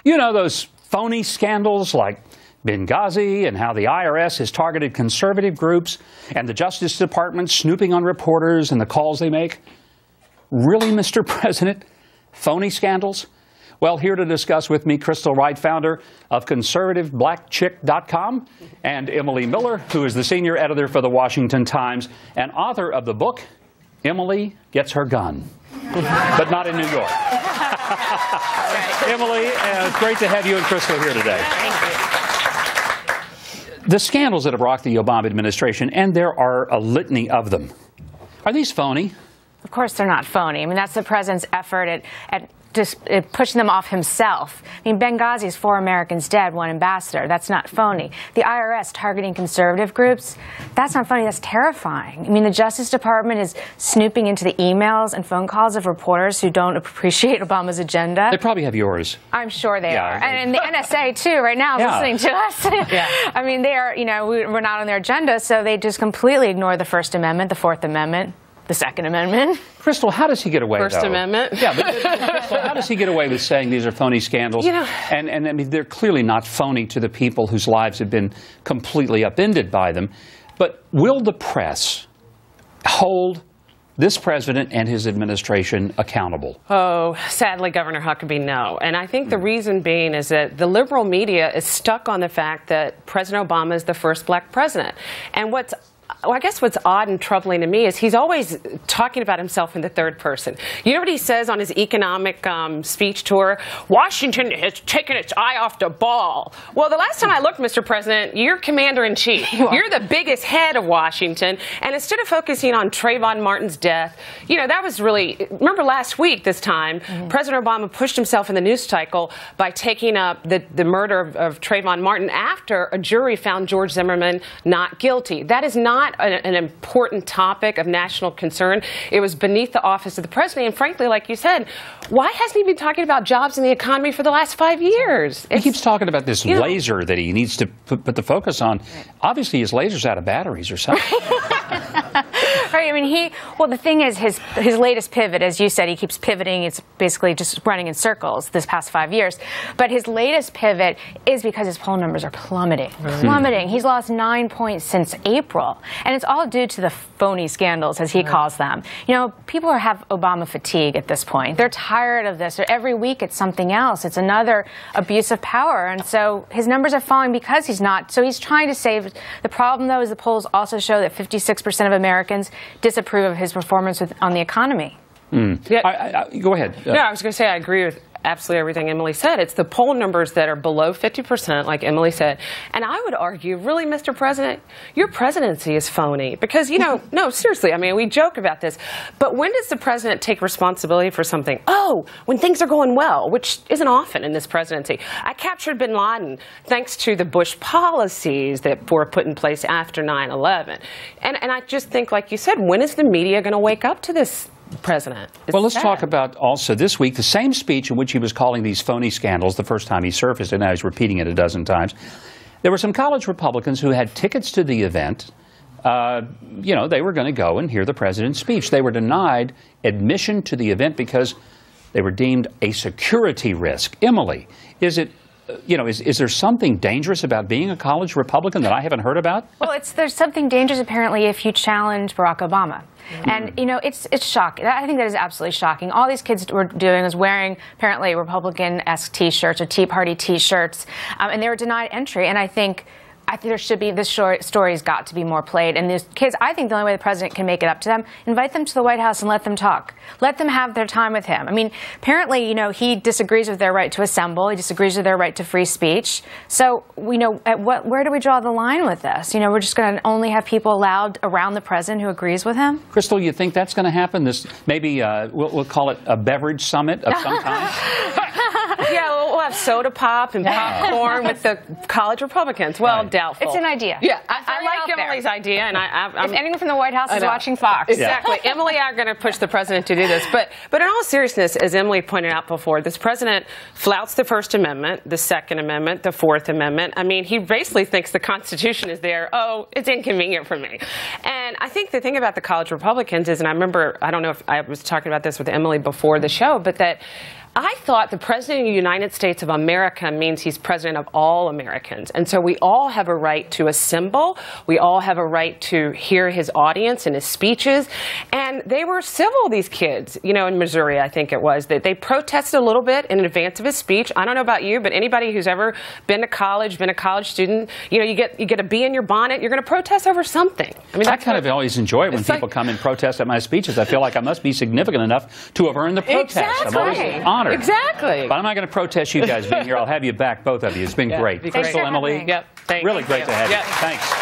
You know, those phony scandals like Benghazi and how the IRS has targeted conservative groups and the Justice Department snooping on reporters and the calls they make? Really, Mr. President? Phony scandals? Well, here to discuss with me, Crystal Wright, founder of ConservativeBlackChick.com, and Emily Miller, who is the senior editor for the Washington Times and author of the book, Emily Gets Her Gun, but not in New York. Emily, it's great to have you and Crystal here today. Thank you. The scandals that have rocked the Obama administration, and there are a litany of them, are these phony? Of course they're not phony. I mean, that's the president's effort at just pushing them off himself. I mean, Benghazi's 4 Americans dead, 1 ambassador. That's not phony. The IRS targeting conservative groups, that's not phony. That's terrifying. I mean, the Justice Department is snooping into the emails and phone calls of reporters who don't appreciate Obama's agenda. They probably have yours. I'm sure they are. And the NSA, too, right now is listening to us. I mean, they are, you know, we're not on their agenda, so they just completely ignore the First Amendment, the Fourth Amendment, the Second Amendment. Crystal, how does he get away, First though? Amendment? Yeah, but Crystal, how does he get away with saying these are phony scandals? You know, and I mean, they're clearly not phony to the people whose lives have been completely upended by them. But will the press hold this president and his administration accountable? Oh, sadly, Governor Huckabee, no. And I think the reason being is that the liberal media is stuck on the fact that President Obama is the first black president. And I guess what's odd and troubling to me is he's always talking about himself in the third person. You know what he says on his economic speech tour? Washington has taken its eye off the ball. Well, the last time I looked, Mr. President, you're commander-in-chief. You're the biggest head of Washington. And instead of focusing on Trayvon Martin's death, you know, that was really, remember last week this time, President Obama pushed himself in the news cycle by taking up the murder of Trayvon Martin after a jury found George Zimmerman not guilty. That is not an important topic of national concern. It was beneath the office of the president. And frankly, like you said, why hasn't he been talking about jobs in the economy for the last 5 years? He keeps talking about this laser that he needs to put the focus on. Obviously, his laser's out of batteries or something. Right. I mean, well, the thing is, his latest pivot, as you said, he keeps pivoting. It's basically just running in circles this past 5 years. But his latest pivot is because his poll numbers are plummeting. Plummeting. He's lost 9 points since April. And it's all due to the phony scandals, as he calls them. You know, people have Obama fatigue at this point. They're tired of this. Every week it's something else. It's another abuse of power. And so his numbers are falling because he's not. So he's trying to save. The problem, though, is the polls also show that 56% of Americans disapprove of his performance on the economy. Yeah. Go ahead. No, I was going to say I agree with absolutely everything Emily said. It's the poll numbers that are below 50%, like Emily said. And I would argue, really, Mr. President, your presidency is phony. Because, you know, no, seriously, I mean, we joke about this. But when does the president take responsibility for something? Oh, when things are going well, which isn't often in this presidency. I captured bin Laden thanks to the Bush policies that were put in place after 9/11. And I just think, like you said, when is the media going to wake up to this president? Well, let's talk about also this week the same speech in which he was calling these phony scandals the first time he surfaced, and now he's repeating it a dozen times. There were some college Republicans who had tickets to the event. You know, they were going to go and hear the president's speech. They were denied admission to the event because they were deemed a security risk. Emily, is it? You know, is there something dangerous about being a college Republican that I haven't heard about? Well, there's something dangerous apparently if you challenge Barack Obama. And, you know, it's shocking. I think that is absolutely shocking. All these kids were doing was wearing apparently Republican-esque T-shirts or Tea Party T-shirts, and they were denied entry. And I think there should be, this story's got to be more played. And these kids, I think the only way the president can make it up to them, invite them to the White House and let them talk. Let them have their time with him. I mean, apparently, you know, he disagrees with their right to assemble. He disagrees with their right to free speech. So, you know, where do we draw the line with this? You know, we're just going to only have people allowed around the president who agrees with him? Crystal, you think that's going to happen? This maybe we'll call it a beverage summit of some kind? Yeah, we'll have soda pop and popcorn with the college Republicans. Well, doubtful. It's an idea. Yeah, I like Emily's idea, and if anyone from the White House is watching Fox. Exactly. Emily and I are going to push the president to do this. But in all seriousness, as Emily pointed out before, this president flouts the First Amendment, the Second Amendment, the Fourth Amendment. I mean, he basically thinks the Constitution is there. Oh, it's inconvenient for me. And I think the thing about the college Republicans is, and I remember, I don't know if I was talking about this with Emily before the show, but that I thought the President of the United States of America means he's President of all Americans. And so we all have a right to assemble. We all have a right to hear his audience and his speeches. And they were civil, these kids, you know, in Missouri, I think it was, that they protested a little bit in advance of his speech. I don't know about you, but anybody who's ever been to college, been a college student, you know, you get a bee in your bonnet, you're going to protest over something. I mean, I kind of always enjoy it when people come and protest at my speeches. I feel like I must be significant enough to have earned the protest. Exactly. I'm always honored. Exactly. But I'm not going to protest you guys being here. I'll have you back, both of you. It's been great. Thanks Crystal, for Emily, having me. Yep. really great to have you. Yep. Thanks.